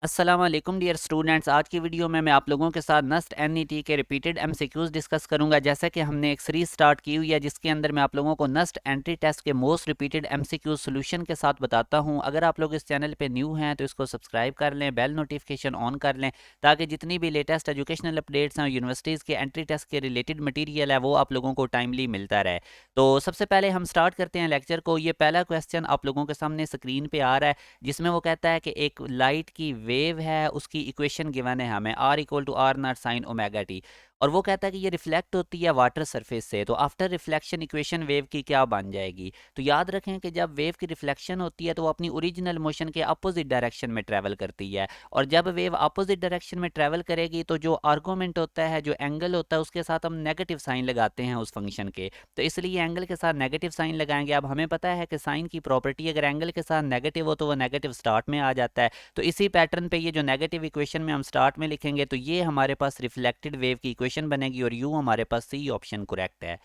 अस्सलाम वालेकुम dear students. आज की वीडियो में मैं आप लोगों के साथ नस्ट एनईटी के रिपीटेड एमसीक्यूज डिस्कस करूंगा। जैसा कि हमने एक सीरीज स्टार्ट की हुई है जिसके अंदर मैं आप लोगों को नस्ट एंट्री टेस्ट के मोस्ट रिपीटेड एमसीक्यूज सॉल्यूशन के साथ बताता हूं। अगर आप लोग इस चैनल पे न्यू हैं तो इसको सब्सक्राइब कर लें, बेल नोटिफिकेशन ऑन कर लें ताकि जितनी भी लेटेस्ट एजुकेशनल अपडेट्स हैं यूनिवर्सिटीज़ के एंट्री टेस्ट के रिलेटेड मटीरियल है वो आप लोगों को टाइमली मिलता रहे। तो सबसे पहले हम स्टार्ट करते हैं लेक्चर को। ये पहला क्वेश्चन आप लोगों के सामने स्क्रीन पे आ रहा है जिसमें वो कहता है कि एक लाइट की वेव है, उसकी इक्वेशन गिवन है हमें r equal to r naught sine omega t, और वो कहता है कि ये रिफ्लेक्ट होती है वाटर सरफेस से। तो आफ्टर रिफ्लेक्शन इक्वेशन वेव की क्या बन जाएगी? तो याद रखें कि जब वेव की रिफ्लेक्शन होती है तो वो अपनी ओरिजिनल मोशन के अपोजिट डायरेक्शन में ट्रैवल करती है, और जब वेव अपोजिट डायरेक्शन में ट्रैवल करेगी तो जो आर्गूमेंट होता है, जो एंगल होता है, उसके साथ हम नेगेटिव साइन लगाते हैं उस फंक्शन के। तो इसलिए एंगल के साथ नेगेटिव साइन लगाएंगे। अब हमें पता है कि साइन की प्रॉपर्टी अगर एंगल के साथ नेगेटिव हो तो वो नेगेटिव स्टार्ट में आ जाता है। तो इसी पैटर्न पे ये जो नेगेटिव इक्वेशन में हम स्टार्ट में लिखेंगे तो ये हमारे पास रिफ्लेक्टेड वेव की इक्वेशन बनेगी, और यू हमारे पास सी ऑप्शन करेक्ट है।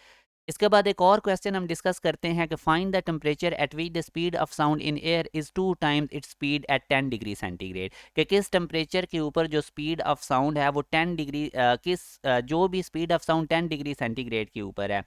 इसके बाद एक और क्वेश्चन हम डिस्कस करते हैं कि find the temperature at which the speed of sound in air is 2 times its speed at 10 degree centigrade. कि किस टेम्परेचर के ऊपर जो स्पीड ऑफ साउंड है वो 10 डिग्री जो भी speed of sound 10 degree centigrade के ऊपर है,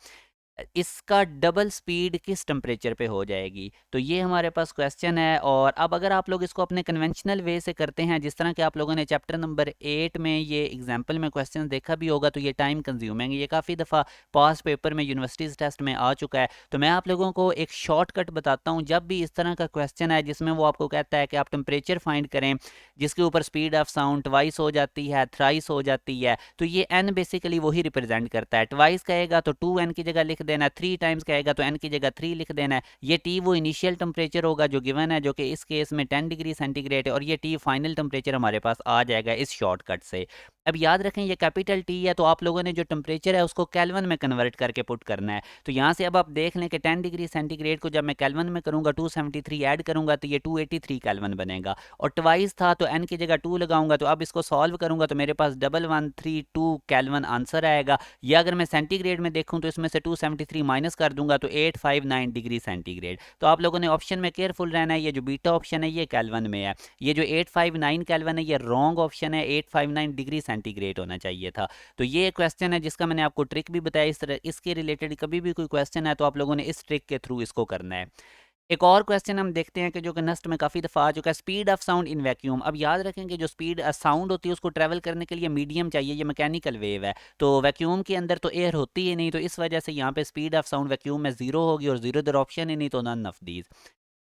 इसका डबल स्पीड किस टेम्परेचर पे हो जाएगी? तो ये हमारे पास क्वेश्चन है। और अब अगर आप लोग इसको अपने कन्वेंशनल वे से करते हैं, जिस तरह के आप लोगों ने चैप्टर नंबर 8 में ये एग्जाम्पल में क्वेश्चन देखा भी होगा, तो ये टाइम कंज्यूमिंग, ये काफ़ी दफ़ा पास पेपर में यूनिवर्सिटीज़ टेस्ट में आ चुका है। तो मैं आप लोगों को एक शॉर्टकट बताता हूँ। जब भी इस तरह का क्वेश्चन है जिसमें वो आपको कहता है कि आप टेम्परेचर फाइंड करें जिसके ऊपर स्पीड ऑफ साउंड ट्वाइस हो जाती है, थ्राइस हो जाती है, तो ये एन बेसिकली वही रिप्रेजेंट करता है। ट्वाइस कहेगा तो 2n की जगह लिख देना है, 3 टाइम्स कहेगा तो n की जगह 3 लिख देना है। ये टी वो इनिशियल टेम्परेचर होगा जो गिवन है, जो कि इस केस में 10 डिग्री सेंटीग्रेड है, और ये टी फाइनल टेम्परेचर हमारे पास आ जाएगा इस शॉर्टकट से। अब याद रखें ये कैपिटल टी है, तो आप लोगों ने जो टेम्परेचर है उसको केल्विन में कन्वर्ट करके पुट करना है। तो यहाँ से अब आप देख लें कि 10 डिग्री सेंटीग्रेड को जब मैं केल्विन में करूँगा 273 ऐड करूँगा तो ये 283 केल्विन बनेगा, और ट्वाइस था तो n की जगह 2 लगाऊंगा। तो अब इसको सॉल्व करूंगा तो मेरे पास 1132 केल्विन आंसर आएगा। या अगर मैं सेंटीग्रेड में देखूं तो इसमें से 273 माइनस कर दूंगा तो 859 डिग्री सेंटीग्रेड। तो आप लोगों ने ऑप्शन में केयरफुल रहना है। ये जो बीटा ऑप्शन है ये केल्विन में है, ये जो 859 केल्विन है ये रॉन्ग ऑप्शन है, 859 डिग्री सेंटीग्रेड होना चाहिए था। तो ये क्वेश्चन है जिसका मैंने आपको ट्रिक भी बताया। इस तरह इसके रिलेटेड कभी भी कोई क्वेश्चन है तो आप लोगों ने इस ट्रिक के थ्रू इसको करना है। एक और क्वेश्चन हम देखते हैं कि जो कि नस्ट में काफ़ी दफ़ा आ चुका है, speed of sound in vacuum. अब याद रखें कि जो स्पीड साउंड होती है उसको ट्रैवल करने के लिए मीडियम चाहिए, ये मैकेनिकल वेव है। तो वैक्यूम के अंदर तो एयर होती ही नहीं, तो इस वजह से यहाँ पे स्पीड ऑफ साउंड वैक्यूम में जीरो होगी, और जीरो इधर ऑप्शन ही नहीं, तो नन ऑफ दीज।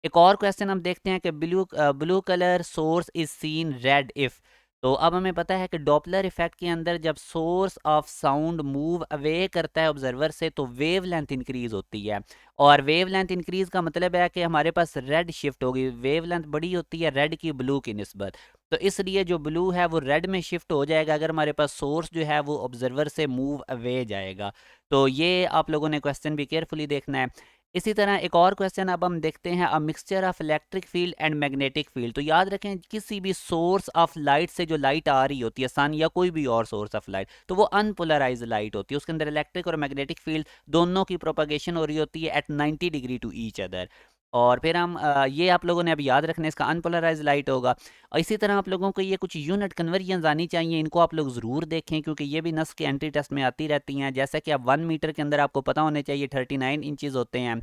एक और क्वेश्चन हम देखते हैं कि blue colour source is seen red if. तो अब हमें पता है कि डॉपलर इफेक्ट के अंदर जब source of sound move away करता है ऑब्जर्वर से तो वेव लेंथ इंक्रीज होती है, और वेव लेंथ इंक्रीज का मतलब है कि हमारे पास रेड शिफ्ट होगी। वेव लेंथ बड़ी होती है रेड की ब्लू की निस्बत, तो इसलिए जो ब्लू है वो रेड में शिफ्ट हो जाएगा अगर हमारे पास सोर्स जो है वो ऑब्जर्वर से मूव अवे जाएगा। तो ये आप लोगों ने क्वेश्चन भी केयरफुली देखना है। इसी तरह एक और क्वेश्चन अब हम देखते हैं, a mixture of electric field and magnetic field. तो याद रखें किसी भी सोर्स ऑफ लाइट से जो लाइट आ रही होती है, सन या कोई भी और सोर्स ऑफ लाइट, तो वो अनपोलराइज लाइट होती है। उसके अंदर इलेक्ट्रिक और मैग्नेटिक फील्ड दोनों की प्रोपगेशन हो रही होती है at 90 degree to each other. और फिर हम ये आप लोगों ने अब याद रखना है, इसका अनपोलराइज लाइट होगा। और इसी तरह आप लोगों को ये कुछ यूनिट कन्वर्जन आनी चाहिए, इनको आप लोग ज़रूर देखें क्योंकि ये भी नस के एंट्री टेस्ट में आती रहती हैं। जैसे कि अब 1 मीटर के अंदर आपको पता होने चाहिए 39 इंचज़ होते हैं।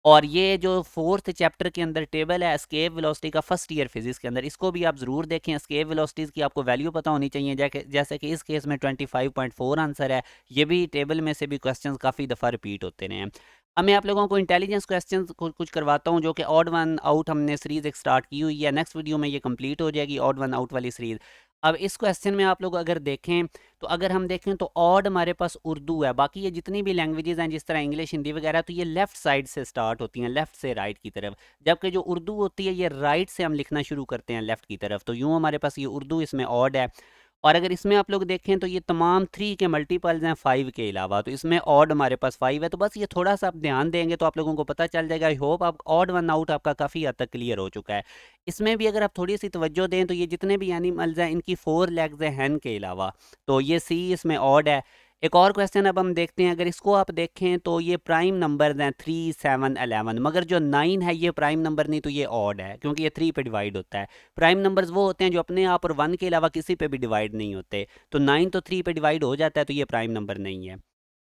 और ये जो फोर्थ चैप्टर के अंदर टेबल है एस्केप वेलोसिटी का फर्स्ट ईयर फिजिक्स के अंदर, इसको भी आप ज़रूर देखें। एस्केप वेलोसिटीज़ की आपको वैल्यू पता होनी चाहिए, जैसे कि इस केस में 25.4 आंसर है। ये भी टेबल में से भी क्वेश्चंस काफ़ी दफ़ा रिपीट होते रहे हैं। अब मैं आप लोगों को इंटेलिजेंस क्वेश्चन कुछ करवाता हूँ, जो कि ऑड वन आउट हमने सीरीज़ एक स्टार्ट की हुई है। नेक्स्ट वीडियो में ये कंप्लीट हो जाएगी ऑड वन आउट वाली सीरीज़। अब इस क्वेश्चन में आप लोग अगर देखें तो अगर हम देखें तो ऑड हमारे पास उर्दू है, बाकी ये जितनी भी लैंग्वेजेस हैं जिस तरह इंग्लिश हिंदी वगैरह तो ये लेफ्ट साइड से स्टार्ट होती हैं, लेफ्ट से राइट की तरफ, जबकि जो उर्दू होती है ये राइट से हम लिखना शुरू करते हैं लेफ्ट की तरफ। तो यूँ हमारे पास ये उर्दू इसमें ऑड है। और अगर इसमें आप लोग देखें तो ये तमाम 3 के मल्टीपल्स हैं 5 के अलावा, तो इसमें ऑड हमारे पास 5 है। तो बस ये थोड़ा सा आप ध्यान देंगे तो आप लोगों को पता चल जाएगा। आई होप आप ऑड वन आउट आपका काफ़ी हद तक क्लियर हो चुका है। इसमें भी अगर आप थोड़ी सी तवज्जो दें तो ये जितने भी एनिमल्स हैं इनकी 4 लेग्स हैं हैन के अलावा, तो ये सी इसमें ऑड है। एक और क्वेश्चन अब हम देखते हैं, अगर इसको आप देखें तो ये प्राइम नंबर हैं 3, 7, 11, मगर जो 9 है ये प्राइम नंबर नहीं, तो ये ऑड है क्योंकि ये 3 पे डिवाइड होता है। प्राइम नंबर्स वो होते हैं जो अपने आप और 1 के अलावा किसी पे भी डिवाइड नहीं होते, तो 9 तो 3 पे डिवाइड हो जाता है, तो ये प्राइम नंबर नहीं है।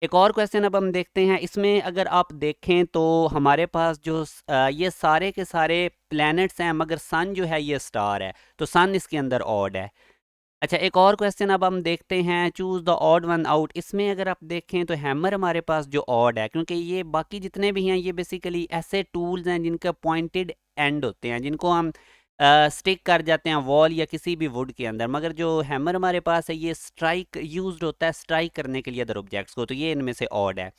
एक और क्वेश्चन अब हम देखते हैं, इसमें अगर आप देखें तो हमारे पास जो ये सारे के सारे प्लैनेट्स हैं, मगर सन जो है ये स्टार है, तो सन इसके अंदर ऑड है। अच्छा, एक और क्वेश्चन अब हम देखते हैं, choose the odd one out. इसमें अगर आप देखें तो हैमर हमारे पास जो ऑड है, क्योंकि ये बाकी जितने भी हैं ये बेसिकली ऐसे टूल्स हैं जिनका पॉइंटेड एंड होते हैं, जिनको हम स्टिक कर जाते हैं वॉल या किसी भी वुड के अंदर, मगर जो हैमर हमारे पास है ये स्ट्राइक यूज्ड होता है स्ट्राइक करने के लिए अदर ऑब्जेक्ट्स को, तो ये इनमें से ऑड है।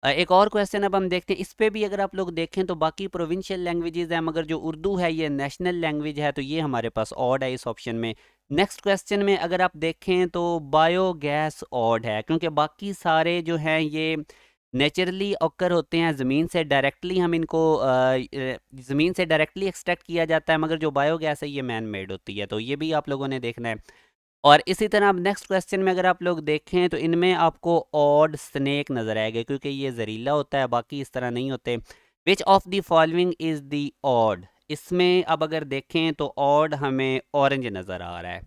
एक और क्वेश्चन अब हम देखते हैं, इस पे भी अगर आप लोग देखें तो बाकी प्रोविंशियल लैंग्वेजेस हैं, मगर जो उर्दू है ये नेशनल लैंग्वेज है, तो ये हमारे पास ऑड है इस ऑप्शन में। नेक्स्ट क्वेश्चन में अगर आप देखें तो बायोगैस ऑड है, क्योंकि बाकी सारे जो हैं ये नेचुरली ऑकर होते हैं, ज़मीन से डायरेक्टली हम इनको ज़मीन से डायरेक्टली एक्सट्रैक्ट किया जाता है, मगर जो बायोगैस है ये मैन मेड होती है, तो ये भी आप लोगों ने देखना है। और इसी तरह अब नेक्स्ट क्वेश्चन में अगर आप लोग देखें तो इनमें आपको ऑड स्नेक नज़र आएगा, क्योंकि ये जहरीला होता है, बाकी इस तरह नहीं होते। Which of the following is the odd, इसमें अब अगर देखें तो ऑड हमें ऑरेंज नज़र आ रहा है।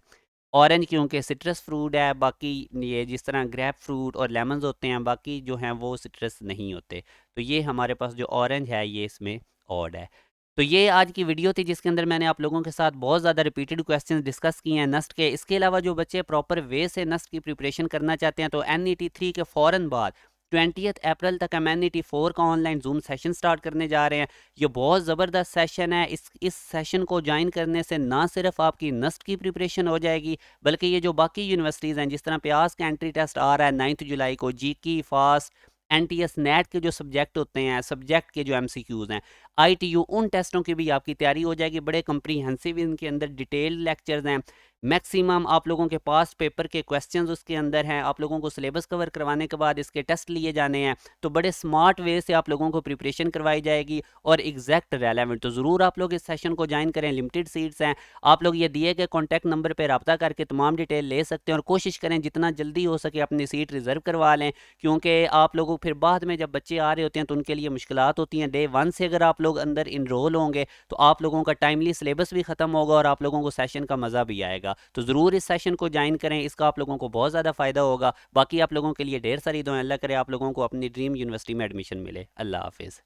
ऑरेंज क्योंकि सिट्रस फ्रूट है, बाकी ये जिस तरह ग्रेप फ्रूट और लेमन्स होते हैं, बाकी जो हैं वो सिट्रस नहीं होते, तो ये हमारे पास जो ऑरेंज है ये इसमें ऑड है। तो ये आज की वीडियो थी जिसके अंदर मैंने आप लोगों के साथ बहुत ज़्यादा रिपीटेड क्वेश्चंस डिस्कस किए हैं नस्ट के। इसके अलावा जो बच्चे प्रॉपर वे से नस्ट की प्रिपरेशन करना चाहते हैं तो NET 3 के फ़ौरन बाद 20 अप्रैल तक हम NET 4 का ऑनलाइन जूम सेशन स्टार्ट करने जा रहे हैं। ये बहुत ज़बरदस्त सेशन है। इस सेशन को ज्वाइन करने से ना सिर्फ आपकी नस्ट की प्रिपरेशन हो जाएगी, बल्कि ये जो बाकी यूनिवर्सिटीज़ हैं, जिस तरह प्यास का एंट्री टेस्ट आ रहा है 9 जुलाई को, GK फास्ट NTS नेट के जो सब्जेक्ट होते हैं, सब्जेक्ट के जो MCQs हैं, ITU, उन टेस्टों की भी आपकी तैयारी हो जाएगी। बड़े कंप्रीहेंसिव इनके अंदर डिटेल्ड लेक्चर्स हैं। मैक्सिमम आप लोगों के पास पेपर के क्वेश्चंस उसके अंदर हैं। आप लोगों को सिलेबस कवर करवाने के बाद इसके टेस्ट लिए जाने हैं, तो बड़े स्मार्ट वे से आप लोगों को प्रिपरेशन करवाई जाएगी और एग्जैक्ट रेलेवेंट। तो ज़रूर आप लोग इस सेशन को ज्वाइन करें, लिमिटेड सीट्स हैं। आप लोग ये दिए गए कॉन्टैक्ट नंबर पर रब्ता करके तमाम डिटेल ले सकते हैं और कोशिश करें जितना जल्दी हो सके अपनी सीट रिजर्व करवा लें, क्योंकि आप लोगों फिर बाद में जब बच्चे आ रहे होते हैं तो उनके लिए मुश्किलात होती हैं। Day 1 से अगर आप लोग अंदर इनरोल होंगे तो आप लोगों का टाइमली सिलेबस भी ख़त्म होगा और आप लोगों को सेशन का मज़ा भी आएगा। तो ज़रूर इस सेशन को ज्वाइन करें, इसका आप लोगों को बहुत ज़्यादा फ़ायदा होगा। बाकी आप लोगों के लिए ढेर सारी दुआएं। अल्लाह करे आप लोगों को अपनी ड्रीम यूनिवर्सिटी में एडमिशन मिले। अल्लाह हाफिज़।